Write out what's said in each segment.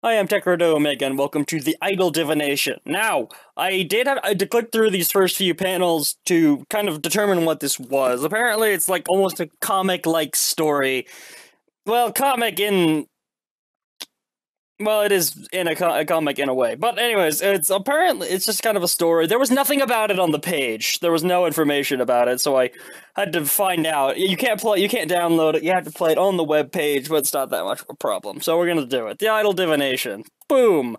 Hi, I'm Tekrodo Omega, and welcome to the Idle Divination. Now, I had to click through these first few panels to kind of determine what this was. Apparently, it's like almost a comic-like story. Well, comic in... Well, it is in a comic in a way. But anyways, it's just kind of a story. There was nothing about it on the page. There was no information about it, so I had to find out. You can't download it, you have to play it on the web page, but it's not that much of a problem. So we're gonna do it. The Idle Divination. Boom!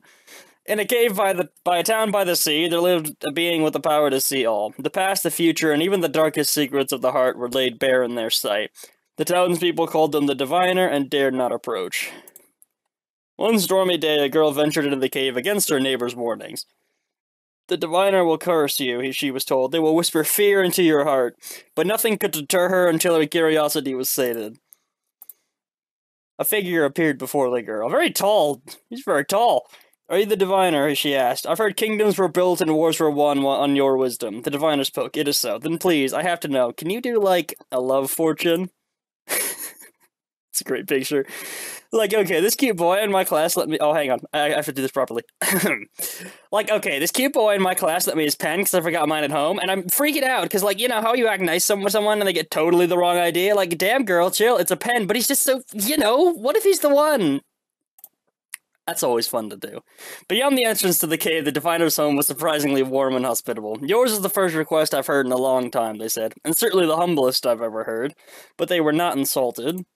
In a cave by a town by the sea, there lived a being with the power to see all. The past, the future, and even the darkest secrets of the heart were laid bare in their sight. The townspeople called them the Diviner and dared not approach. One stormy day, a girl ventured into the cave against her neighbor's warnings. The Diviner will curse you, she was told. They will whisper fear into your heart. But nothing could deter her until her curiosity was sated. A figure appeared before the girl. Very tall. He's very tall. Are you the Diviner? She asked. I've heard kingdoms were built and wars were won on your wisdom. The Diviner spoke. It is so. Then please, I have to know. Can you do, like, a love fortune? It's a great picture. Like, okay, this cute boy in my class let me... Oh, hang on. I have to do this properly. Like, okay, this cute boy in my class let me his pen because I forgot mine at home, and I'm freaking out because, like, you know how you act nice with someone and they get totally the wrong idea? Like, damn, girl, chill, it's a pen, but he's just so... You know, what if he's the one? That's always fun to do. Beyond the entrance to the cave, the Diviner's home was surprisingly warm and hospitable. Yours is the first request I've heard in a long time, they said, and certainly the humblest I've ever heard. But they were not insulted.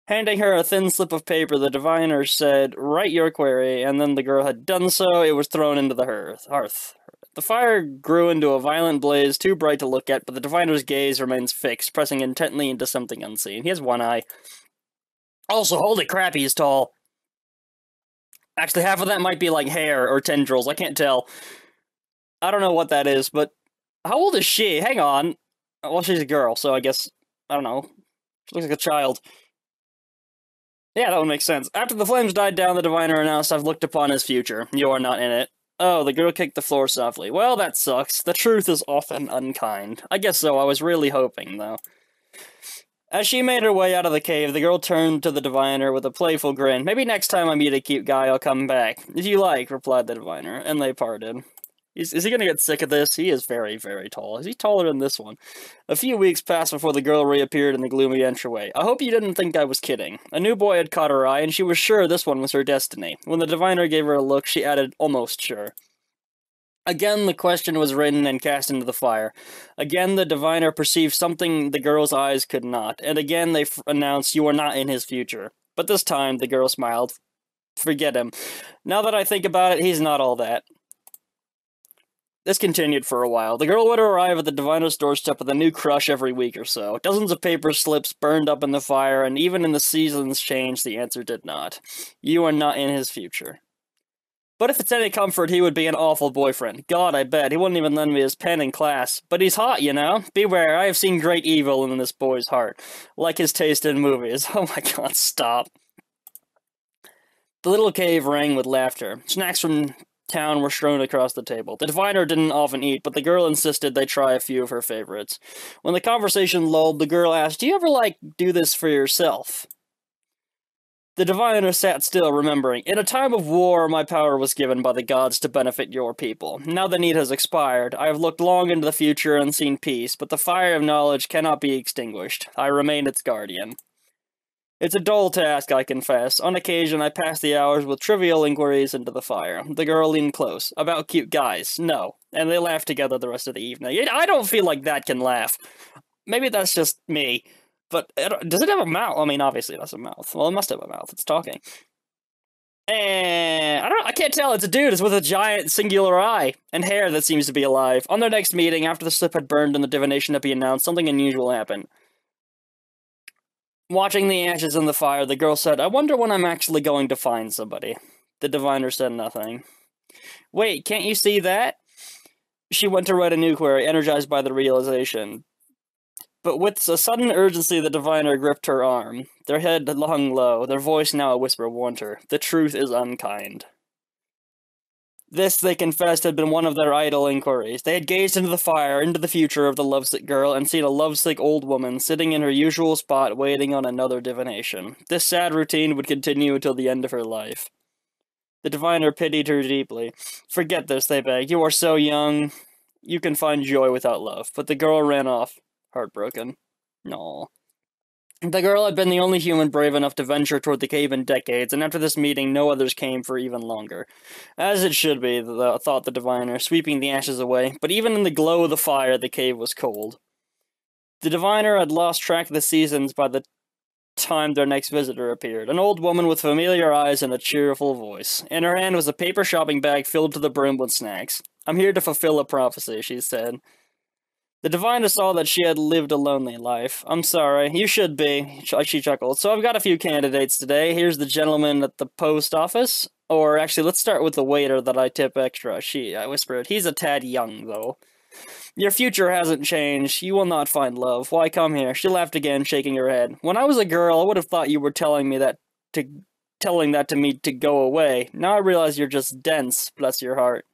Handing her a thin slip of paper, the Diviner said, write your query, and then the girl had done so, it was thrown into the hearth. The fire grew into a violent blaze, too bright to look at, but the Diviner's gaze remains fixed, pressing intently into something unseen. He has one eye. Also, holy crap, he's tall. Actually, half of that might be like hair or tendrils, I can't tell. I don't know what that is, but how old is she? Hang on. Well, she's a girl, so I guess, I don't know. She looks like a child. Yeah, that would make sense. After the flames died down, the Diviner announced, I've looked upon his future. You are not in it. Oh, the girl kicked the floor softly. Well, that sucks. The truth is often unkind. I guess so. I was really hoping, though. As she made her way out of the cave, the girl turned to the Diviner with a playful grin. Maybe next time I meet a cute guy, I'll come back. If you like, replied the Diviner, and they parted. Is he gonna get sick of this? He is very, very tall. Is he taller than this one? A few weeks passed before the girl reappeared in the gloomy entryway. I hope you didn't think I was kidding. A new boy had caught her eye, and she was sure this one was her destiny. When the Diviner gave her a look, she added, almost sure. Again, the question was written and cast into the fire. Again, the Diviner perceived something the girl's eyes could not, and again they announced, you are not in his future. But this time, the girl smiled. Forget him. Now that I think about it, he's not all that. This continued for a while. The girl would arrive at the Diviner's doorstep with a new crush every week or so. Dozens of paper slips burned up in the fire, and even in the seasons change, the answer did not. You are not in his future. But if it's any comfort, he would be an awful boyfriend. God, I bet. He wouldn't even lend me his pen in class. But he's hot, you know? Beware, I have seen great evil in this boy's heart. Like his taste in movies. Oh my god, stop. The little cave rang with laughter. Snacks from town were strewn across the table. The Diviner didn't often eat, but the girl insisted they try a few of her favorites. When the conversation lulled, the girl asked, do you ever, like, do this for yourself? The Diviner sat still, remembering, in a time of war, my power was given by the gods to benefit your people. Now the need has expired. I have looked long into the future and seen peace, but the fire of knowledge cannot be extinguished. I remain its guardian. It's a dull task, I confess. On occasion, I pass the hours with trivial inquiries into the fire. The girl leaned close. About cute guys. No. And they laughed together the rest of the evening. I don't feel like that can laugh. Maybe that's just me. But, does it have a mouth? I mean, obviously it has a mouth. Well, it must have a mouth. It's talking. And I can't tell. It's a dude. It's with a giant singular eye and hair that seems to be alive. On their next meeting, after the slip had burned and the divination had been announced, something unusual happened. Watching the ashes in the fire, the girl said, I wonder when I'm actually going to find somebody. The Diviner said nothing. Wait, can't you see that? She went to write a new query, energized by the realization. But with a sudden urgency, the Diviner gripped her arm. Their head hung low, their voice now a whisper warned her. The truth is unkind. This, they confessed, had been one of their idle inquiries. They had gazed into the fire, into the future of the lovesick girl, and seen a lovesick old woman sitting in her usual spot waiting on another divination. This sad routine would continue until the end of her life. The diviner pitied her deeply. Forget this, they begged. You are so young. You can find joy without love. But the girl ran off, heartbroken. No. The girl had been the only human brave enough to venture toward the cave in decades, and after this meeting, no others came for even longer. As it should be, thought the diviner, sweeping the ashes away, but even in the glow of the fire, the cave was cold. The diviner had lost track of the seasons by the time their next visitor appeared, an old woman with familiar eyes and a cheerful voice. In her hand was a paper shopping bag filled to the brim with snacks. I'm here to fulfill a prophecy, she said. The diviner saw that she had lived a lonely life. I'm sorry, you should be, she chuckled. So I've got a few candidates today. Here's the gentleman at the post office. Or actually, let's start with the waiter that I tip extra. I whispered. He's a tad young, though. Your future hasn't changed. You will not find love. Why come here? She laughed again, shaking her head. When I was a girl, I would have thought you were telling that to me to go away. Now I realize you're just dense, bless your heart.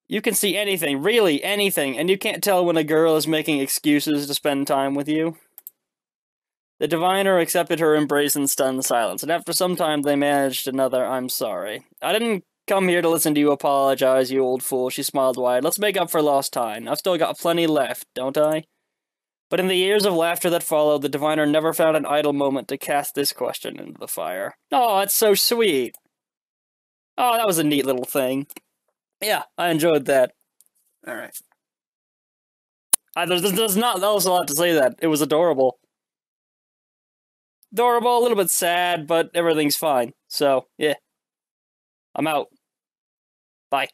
You can see anything, really anything, and you can't tell when a girl is making excuses to spend time with you. The diviner accepted her embrace in stunned silence, and after some time they managed another I'm sorry. I didn't come here to listen to you apologize, you old fool, she smiled wide. Let's make up for lost time. I've still got plenty left, don't I? But in the years of laughter that followed, the diviner never found an idle moment to cast this question into the fire. Oh, that's so sweet. Oh, that was a neat little thing. Yeah, I enjoyed that. Alright. There's not else a lot to say that. It was adorable. Adorable, a little bit sad, but everything's fine. So, yeah. I'm out. Bye.